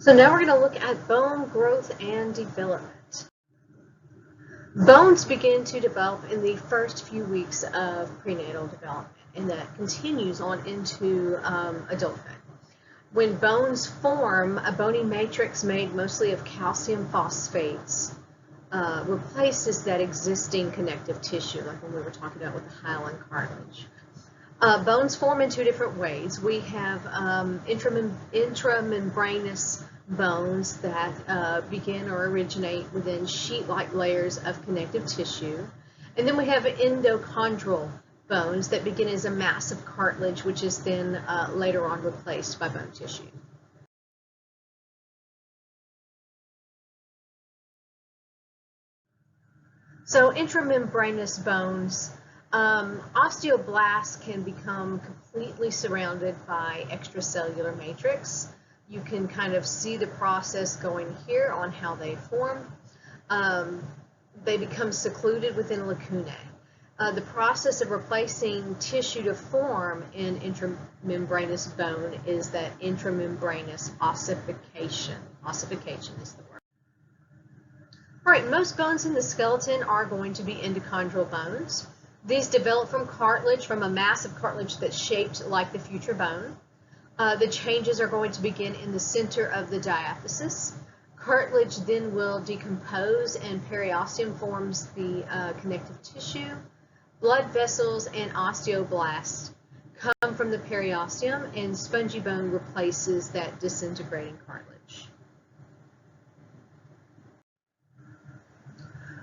So now we're going to look at bone growth and development. Bones begin to develop in the first few weeks of prenatal development, and that continues on into adulthood. When bones form, a bony matrix made mostly of calcium phosphates replaces that existing connective tissue, like when we were talking about with the hyaline cartilage. Bones form in two different ways. We have intramembranous bones that begin or originate within sheet-like layers of connective tissue. And then we have endochondral bones that begin as a mass of cartilage, which is then later on replaced by bone tissue. So intramembranous bones, osteoblasts can become completely surrounded by extracellular matrix. You can kind of see the process going here on how they form. They become secluded within lacunae. The process of replacing tissue to form in intramembranous bone is that intramembranous ossification. Ossification is the word. All right, most bones in the skeleton are going to be endochondral bones. These develop from cartilage, from a mass of cartilage that's shaped like the future bone. The changes are going to begin in the center of the diaphysis. Cartilage then will decompose, and periosteum forms the connective tissue. Blood vessels and osteoblasts come from the periosteum, and spongy bone replaces that disintegrating cartilage.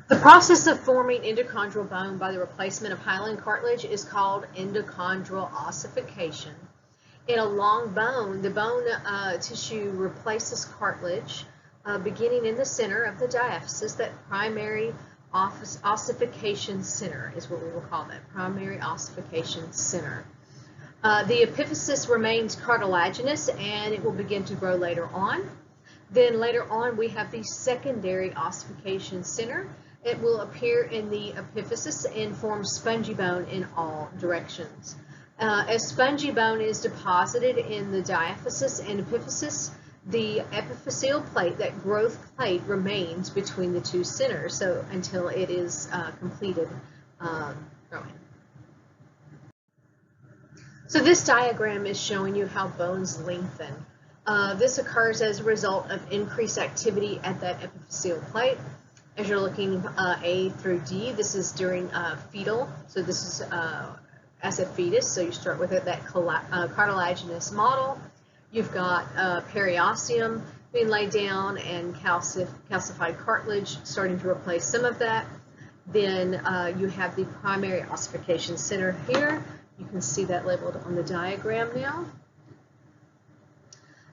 The process of forming endochondral bone by the replacement of hyaline cartilage is called endochondral ossification. In a long bone, the bone tissue replaces cartilage, beginning in the center of the diaphysis. That primary ossification center is what we will call that, primary ossification center. The epiphysis remains cartilaginous, and it will begin to grow later on. Then later on, we have the secondary ossification center. It will appear in the epiphysis and form spongy bone in all directions. As spongy bone is deposited in the diaphysis and epiphysis, the epiphyseal plate, that growth plate, remains between the two centers, so until it is completed growing. So this diagram is showing you how bones lengthen. This occurs as a result of increased activity at that epiphyseal plate. As you're looking A through D, this is during fetal, so this is as a fetus, so you start with that cartilaginous model. You've got periosteum being laid down and calcified cartilage starting to replace some of that. Then you have the primary ossification center here. You can see that labeled on the diagram now.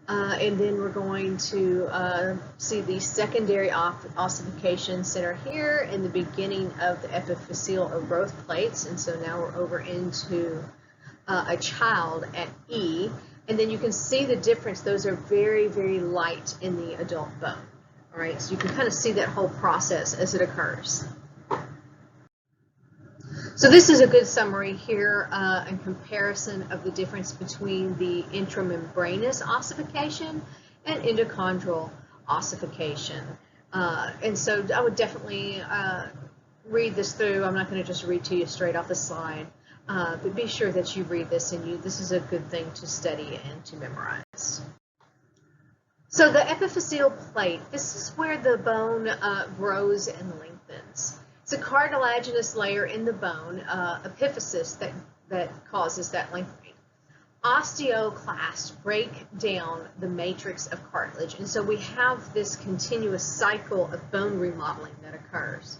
And then we're going to see the secondary ossification center here in the beginning of the epiphyseal or growth plates. And so now we're over into a child at E. And then you can see the difference. Those are very, very light in the adult bone. All right, so you can kind of see that whole process as it occurs. So this is a good summary here in comparison of the difference between the intramembranous ossification and endochondral ossification. And so I would definitely read this through. I'm not going to just read to you straight off the slide, but be sure that you read this, and this is a good thing to study and to memorize. So the epiphyseal plate, this is where the bone grows and lengthens. It's a cartilaginous layer in the bone, epiphysis, that causes that lengthening. Osteoclasts break down the matrix of cartilage, and so we have this continuous cycle of bone remodeling that occurs.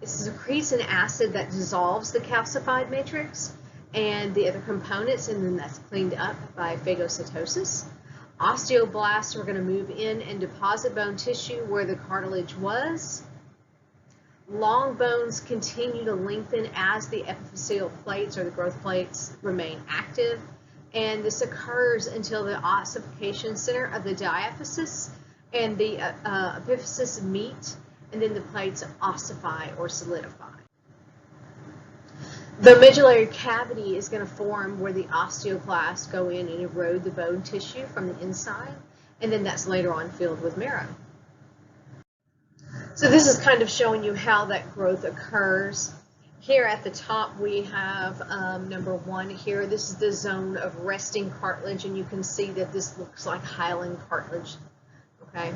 It secretes an acid that dissolves the calcified matrix and the other components, and then that's cleaned up by phagocytosis. Osteoblasts are going to move in and deposit bone tissue where the cartilage was. Long bones continue to lengthen as the epiphyseal plates or the growth plates remain active, and this occurs until the ossification center of the diaphysis and the epiphysis meet, and then the plates ossify or solidify. The medullary cavity is going to form where the osteoclasts go in and erode the bone tissue from the inside, and then that's later on filled with marrow. So this is kind of showing you how that growth occurs. Here at the top we have number 1 here. This is the zone of resting cartilage, and you can see that this looks like hyaline cartilage. Okay,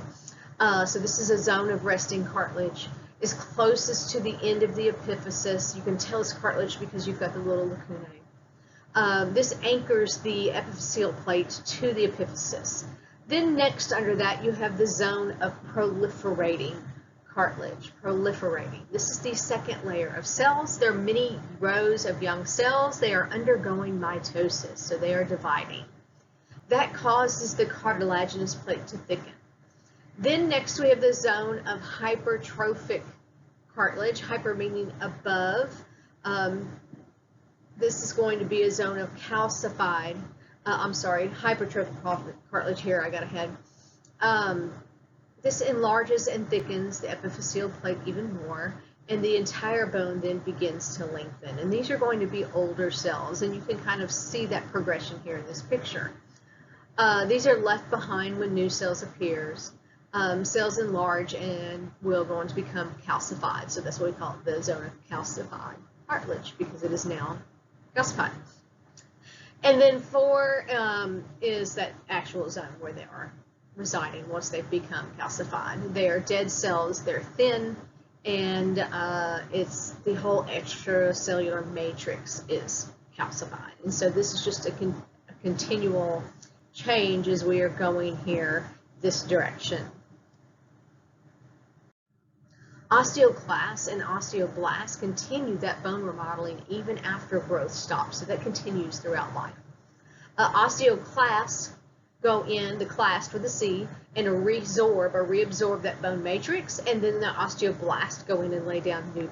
so this is a zone of resting cartilage. It's closest to the end of the epiphysis. You can tell it's cartilage because you've got the little lacunae. This anchors the epiphyseal plate to the epiphysis. Then next under that you have the zone of proliferating cartilage. This is the second layer of cells. There are many rows of young cells. They are undergoing mitosis, so they are dividing. That causes the cartilaginous plate to thicken. Then next we have the zone of hypertrophic cartilage, hyper meaning above. This is going to be a zone of calcified, hypertrophic cartilage here, I got ahead. This enlarges and thickens the epiphyseal plate even more, and the entire bone then begins to lengthen. And these are going to be older cells, and you can kind of see that progression here in this picture. These are left behind when new cells appears. Cells enlarge and will go on to become calcified, so that's what we call it, the zone of calcified cartilage, because it is now calcified. And then 4 is that actual zone where they are residing once they've become calcified. They are dead cells, they're thin, and it's the whole extracellular matrix is calcified. And so this is just a continual change as we are going here this direction. Osteoclasts and osteoblasts continue that bone remodeling even after growth stops, so that continues throughout life. Osteoclasts go in, the clast with the C, and reabsorb that bone matrix, and then the osteoblasts go in and lay down new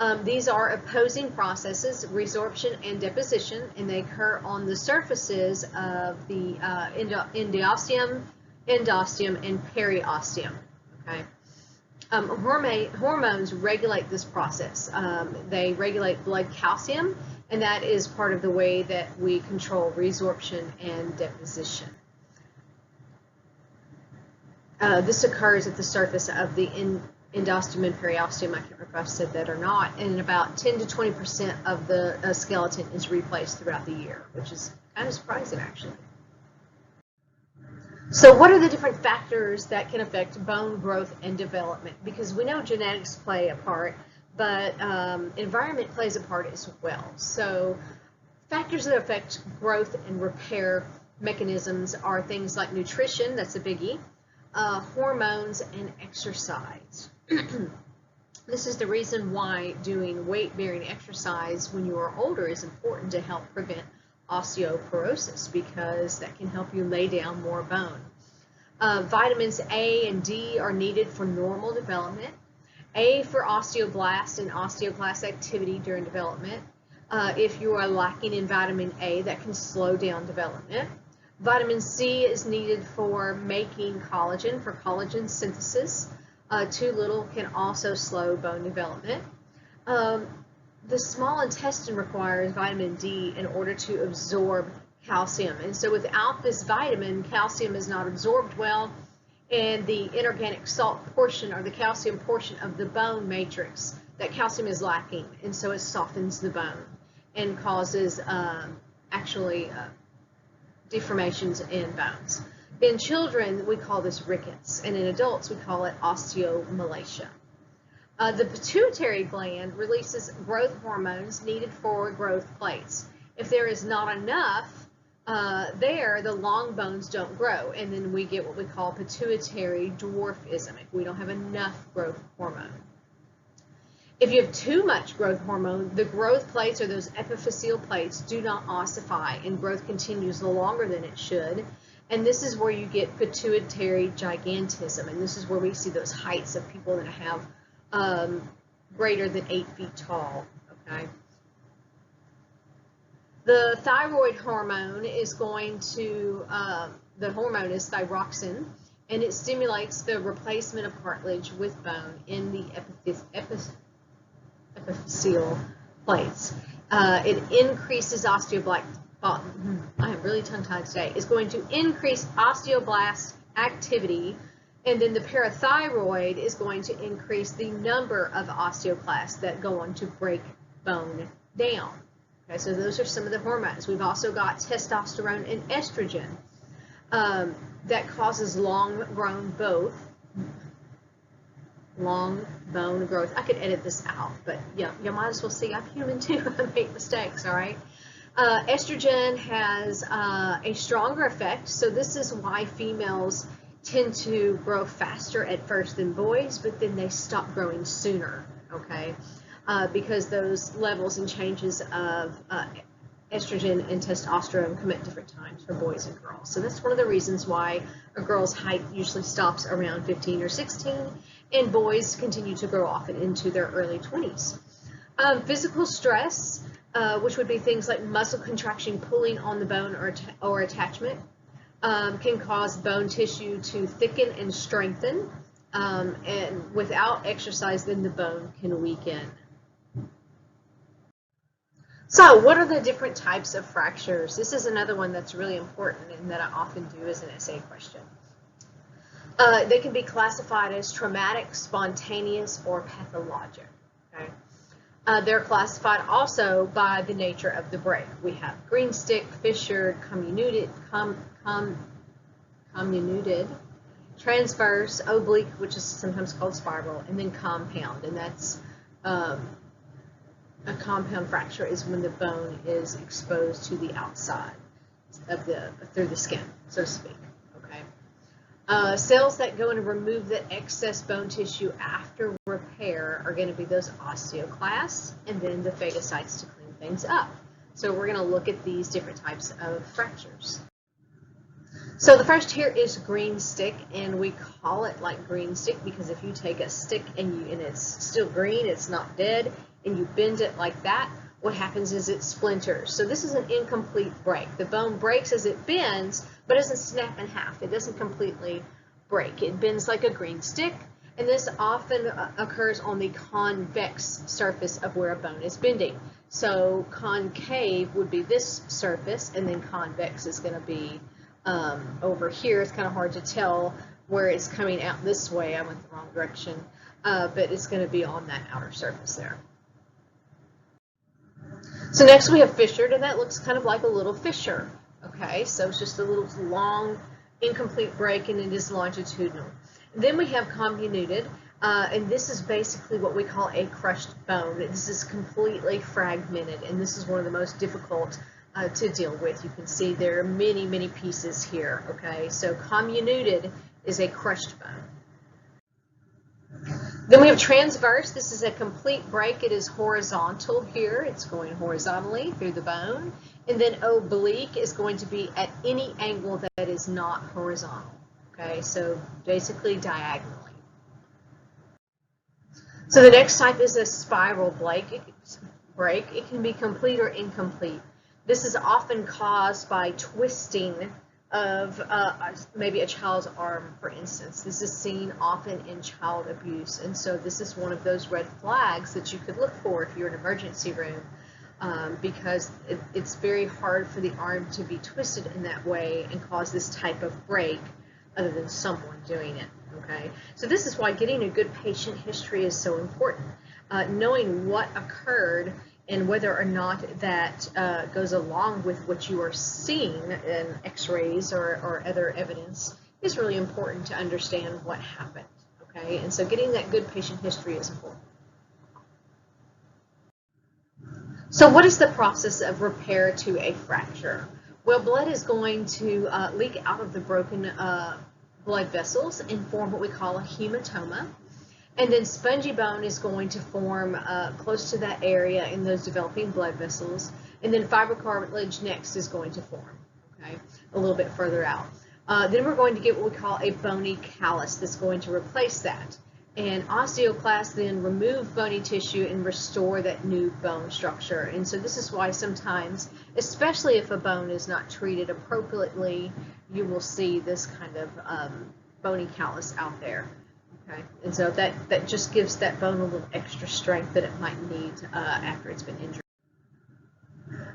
bone. These are opposing processes, resorption and deposition, and they occur on the surfaces of the endosteum, endosteum, and periosteum. Okay. Hormones regulate this process. They regulate blood calcium, and that is part of the way that we control resorption and deposition. This occurs at the surface of the endosteum and periosteum. I can't remember if I said that or not. And about 10 to 20% of the skeleton is replaced throughout the year, which is kind of surprising, actually. So what are the different factors that can affect bone growth and development? Because we know genetics play a part, but environment plays a part as well. So factors that affect growth and repair mechanisms are things like nutrition, that's a biggie, hormones, and exercise. This is the reason why doing weight-bearing exercise when you are older is important to help prevent osteoporosis, because that can help you lay down more bone. Vitamins A and D are needed for normal development. A for osteoblast and osteoclast activity during development. If you are lacking in vitamin A, that can slow down development. Vitamin C is needed for making collagen, for collagen synthesis. Too little can also slow bone development. The small intestine requires vitamin D in order to absorb calcium, and so without this vitamin, calcium is not absorbed well, and the inorganic salt portion, or the calcium portion of the bone matrix, that calcium is lacking, and so it softens the bone and causes deformations in bones. In children, we call this rickets, and in adults, we call it osteomalacia. The pituitary gland releases growth hormones needed for growth plates. If there is not enough the long bones don't grow, and then we get what we call pituitary dwarfism if we don't have enough growth hormone. If you have too much growth hormone, the growth plates, or those epiphyseal plates, do not ossify, and growth continues longer than it should. And this is where you get pituitary gigantism, and this is where we see those heights of people that have greater than 8 feet tall. Okay. The thyroid hormone is the hormone is thyroxine, and it stimulates the replacement of cartilage with bone in the epiphyseal plates. It increases osteoblast. I am really tongue-tied today. It's going to increase osteoblast activity, and then the parathyroid is going to increase the number of osteoclasts that go on to break bone down. Okay, so those are some of the hormones. We've also got testosterone and estrogen that causes long bone growth. I could edit this out, but yeah, you might as well see I'm human too. I make mistakes, all right? Estrogen has a stronger effect, so this is why females tend to grow faster at first than boys, but then they stop growing sooner, okay? Because those levels and changes of estrogen and testosterone come at different times for boys and girls. So that's one of the reasons why a girl's height usually stops around 15 or 16, and boys continue to grow often into their early 20s. Physical stress, which would be things like muscle contraction, pulling on the bone or attachment, can cause bone tissue to thicken and strengthen, and without exercise, then the bone can weaken. So what are the different types of fractures? This is another one that's really important and that I often do as an essay question. They can be classified as traumatic, spontaneous, or pathologic. Okay? They're classified also by the nature of the break. We have green stick, fissured, comminuted, transverse, oblique, which is sometimes called spiral, and then compound, and that's a compound fracture is when the bone is exposed to the outside of through the skin, so to speak. Okay. Cells that go in and remove the excess bone tissue after repair are going to be those osteoclasts, and then the phagocytes to clean things up. So we're going to look at these different types of fractures. So the first here is green stick, and we call it like green stick because if you take a stick and it's still green, it's not dead, and you bend it like that, what happens is it splinters. So this is an incomplete break. The bone breaks as it bends, but doesn't snap in half. It doesn't completely break. It bends like a green stick, and this often occurs on the convex surface of where a bone is bending. So concave would be this surface, and then convex is going to be over here. It's kind of hard to tell where it's coming out this way. I went the wrong direction, but it's going to be on that outer surface there. So next we have fissured, and that looks kind of like a little fissure. Okay, so it's just a little long, incomplete break, and it is longitudinal. And then we have comminuted, and this is basically what we call a crushed bone. This is completely fragmented, and this is one of the most difficult to deal with. You can see there are many, many pieces here. Okay, so comminuted is a crushed bone. Then we have transverse. This is a complete break. It is horizontal here. It's going horizontally through the bone. And then oblique is going to be at any angle that is not horizontal. Okay, so basically diagonally. So the next type is a spiral break. It can be complete or incomplete. This is often caused by twisting of maybe a child's arm, for instance. This is seen often in child abuse, and so this is one of those red flags that you could look for if you're in an emergency room, because it's very hard for the arm to be twisted in that way and cause this type of break other than someone doing it. Okay, so this is why getting a good patient history is so important. Knowing what occurred and whether or not that goes along with what you are seeing in x-rays or other evidence is really important to understand what happened. Okay, and so getting that good patient history is important. So what is the process of repair to a fracture? Well, blood is going to leak out of the broken blood vessels and form what we call a hematoma. And then spongy bone is going to form close to that area in those developing blood vessels. And then fibrocartilage next is going to form, okay, a little bit further out. Then we're going to get what we call a bony callus that's going to replace that. And osteoclasts then remove bony tissue and restore that new bone structure. And so this is why sometimes, especially if a bone is not treated appropriately, you will see this kind of bony callus out there. Okay, and so that just gives that bone a little extra strength that it might need after it's been injured.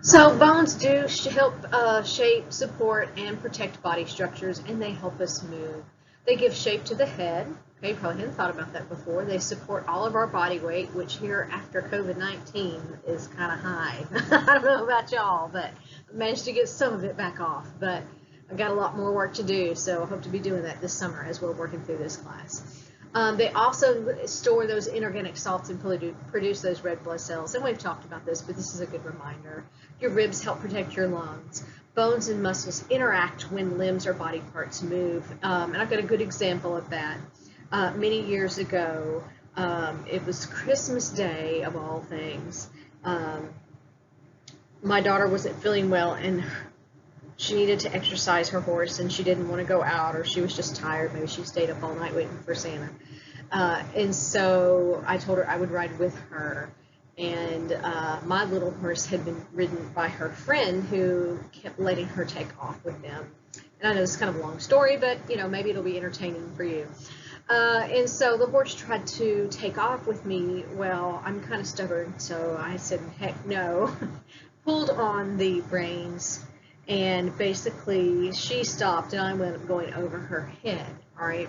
So bones do help shape, support, and protect body structures, and they help us move. They give shape to the head. Okay, you probably hadn't thought about that before. They support all of our body weight, which here after COVID-19 is kind of high. I don't know about y'all, but I managed to get some of it back off. But I've got a lot more work to do, so I hope to be doing that this summer as we're working through this class. They also store those inorganic salts and produce those red blood cells. And we've talked about this, but this is a good reminder. Your ribs help protect your lungs. Bones and muscles interact when limbs or body parts move. And I've got a good example of that. Many years ago, it was Christmas Day of all things. My daughter wasn't feeling well, and she needed to exercise her horse, and she didn't want to go out, or she was just tired. Maybe she stayed up all night waiting for Santa. And so I told her I would ride with her. And my little horse had been ridden by her friend who kept letting her take off with them. And I know it's kind of a long story, but maybe it'll be entertaining for you. And so the horse tried to take off with me. Well, I'm kind of stubborn, so I said, heck no. Pulled on the reins, and basically she stopped, and I went going over her head, all right?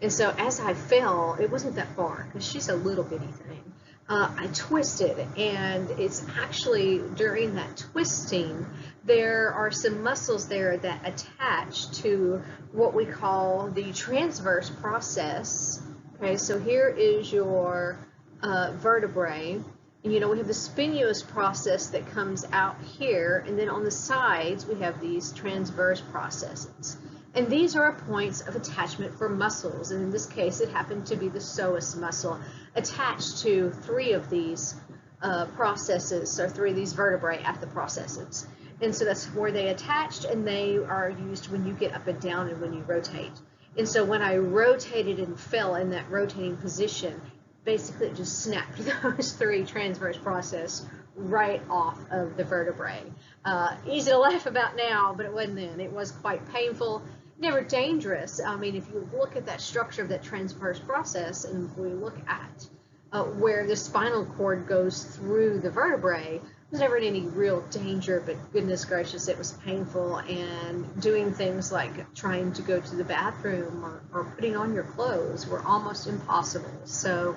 And so as I fell, it wasn't that far, because she's a little bitty thing. I twisted, and it's actually during that twisting, there are some muscles there that attach to what we call the transverse process. Okay, so here is your vertebrae, and we have the spinous process that comes out here, and then on the sides we have these transverse processes. And these are points of attachment for muscles, and in this case it happened to be the psoas muscle attached to three of these processes, or three of these vertebrae at the processes. And so that's where they attached, and they are used when you get up and down and when you rotate. And so when I rotated and fell in that rotating position, basically it just snapped those three transverse processes right off of the vertebrae. Easy to laugh about now, but it wasn't then. It was quite painful, never dangerous. I mean, if you look at that structure of that transverse process, and we look at where the spinal cord goes through the vertebrae, there's never any real danger, but goodness gracious, it was painful. And doing things like trying to go to the bathroom or putting on your clothes were almost impossible. So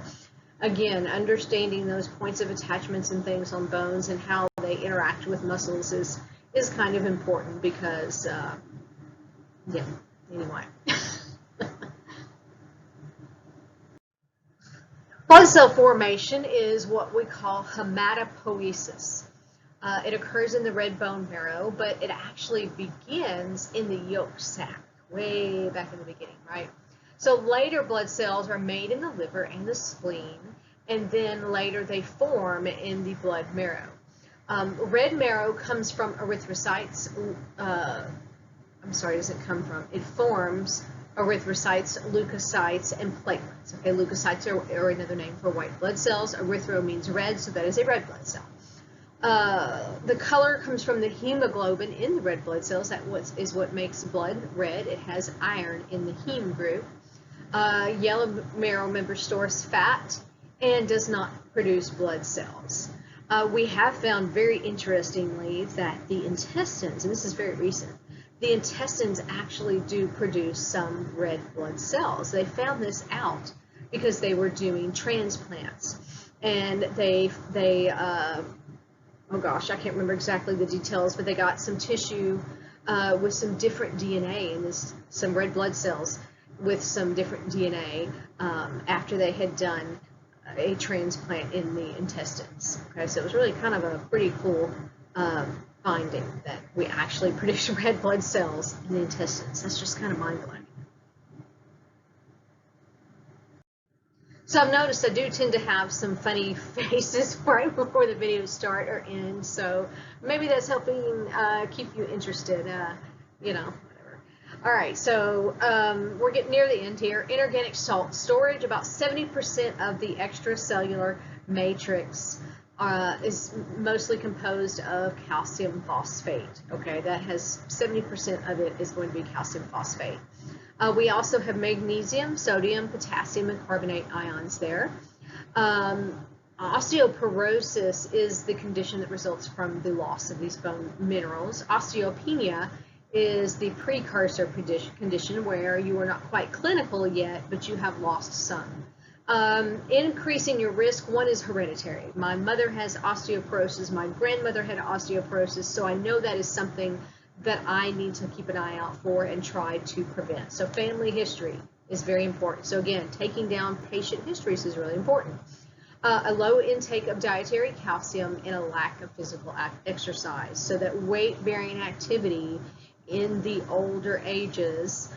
again, understanding those points of attachments and things on bones and how they interact with muscles is kind of important, because yeah, anyway. Blood cell formation is what we call hematopoiesis. It occurs in the red bone marrow, but it actually begins in the yolk sac, way back in the beginning, right? So later blood cells are made in the liver and the spleen, and then later they form in the blood marrow. Red marrow comes from erythrocytes. Doesn't come from. It forms erythrocytes, leukocytes, and platelets. Okay, leukocytes are another name for white blood cells. Erythro means red, so that is a red blood cell. The color comes from the hemoglobin in the red blood cells. That is what makes blood red. It has iron in the heme group. Yellow marrow member stores fat and does not produce blood cells. We have found very interestingly that the intestines, and this is very recent, the intestines actually do produce some red blood cells. They found this out because they were doing transplants, and oh gosh, I can't remember exactly the details, but they got some tissue with some different DNA and some red blood cells with some different DNA after they had done a transplant in the intestines. Okay, so it was really kind of a pretty cool finding that we actually produce red blood cells in the intestines. That's just kind of mind-blowing. So I've noticed I do tend to have some funny faces right before the videos start or end, so maybe that's helping keep you interested, whatever. All right, so we're getting near the end here. Inorganic salt storage, about 70% of the extracellular matrix is mostly composed of calcium phosphate. Okay, that has 70% of it is going to be calcium phosphate. We also have magnesium, sodium, potassium, and carbonate ions there. Osteoporosis is the condition that results from the loss of these bone minerals. Osteopenia is the precursor condition where you are not quite clinical yet, but you have lost some. Increasing your risk, one is hereditary. My mother has osteoporosis, my grandmother had osteoporosis, so I know that is something that I need to keep an eye out for and try to prevent. So family history is very important. So again, taking down patient histories is really important. A low intake of dietary calcium and a lack of physical exercise. So that weight-bearing activity in the older ages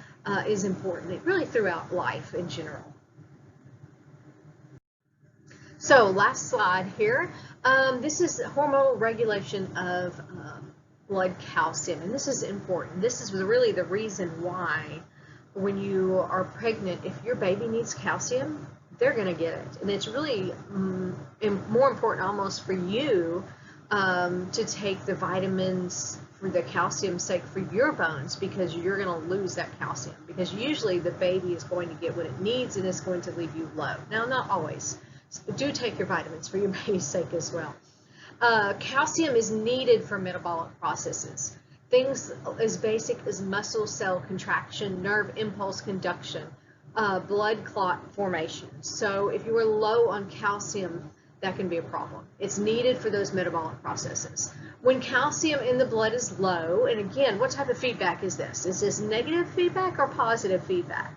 is important, really throughout life in general. So last slide here. This is hormonal regulation of blood calcium, and this is important. This is really the reason why when you are pregnant, if your baby needs calcium, they're going to get it. And it's really more important almost for you to take the vitamins for the calcium's sake for your bones, because you're going to lose that calcium, because usually the baby is going to get what it needs and it's going to leave you low. Now, not always. So do take your vitamins for your baby's sake as well. Calcium is needed for metabolic processes. Things as basic as muscle cell contraction, nerve impulse conduction, blood clot formation. So if you are low on calcium, that can be a problem. It's needed for those metabolic processes. When calcium in the blood is low, and again, what type of feedback is this? Is this negative feedback or positive feedback?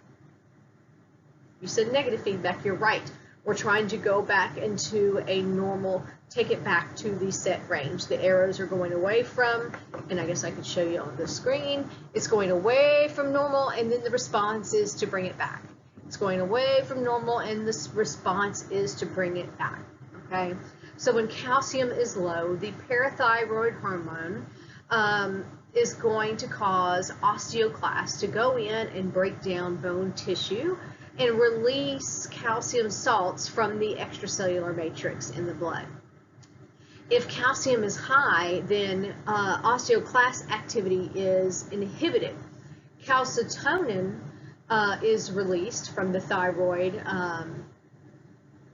You said negative feedback, you're right. We're trying to go back into a normal, take it back to the set range. The arrows are going away from, and I guess I could show you on the screen, it's going away from normal, and then the response is to bring it back. It's going away from normal, and the response is to bring it back, okay? So when calcium is low, the parathyroid hormone is going to cause osteoclasts to go in and break down bone tissue and release calcium salts from the extracellular matrix in the blood. If calcium is high, then osteoclast activity is inhibited. Calcitonin is released from the thyroid,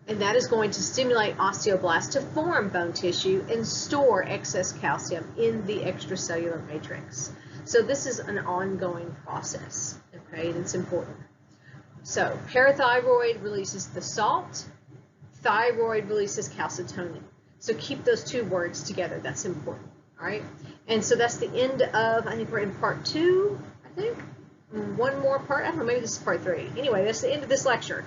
and that is going to stimulate osteoblasts to form bone tissue and store excess calcium in the extracellular matrix. So this is an ongoing process, okay, and it's important. So parathyroid releases the salt, thyroid releases calcitonin. So keep those two words together, that's important, all right? And so that's the end of, I think we're in part 2, I think. One more part, I don't know, maybe this is part 3. Anyway, that's the end of this lecture.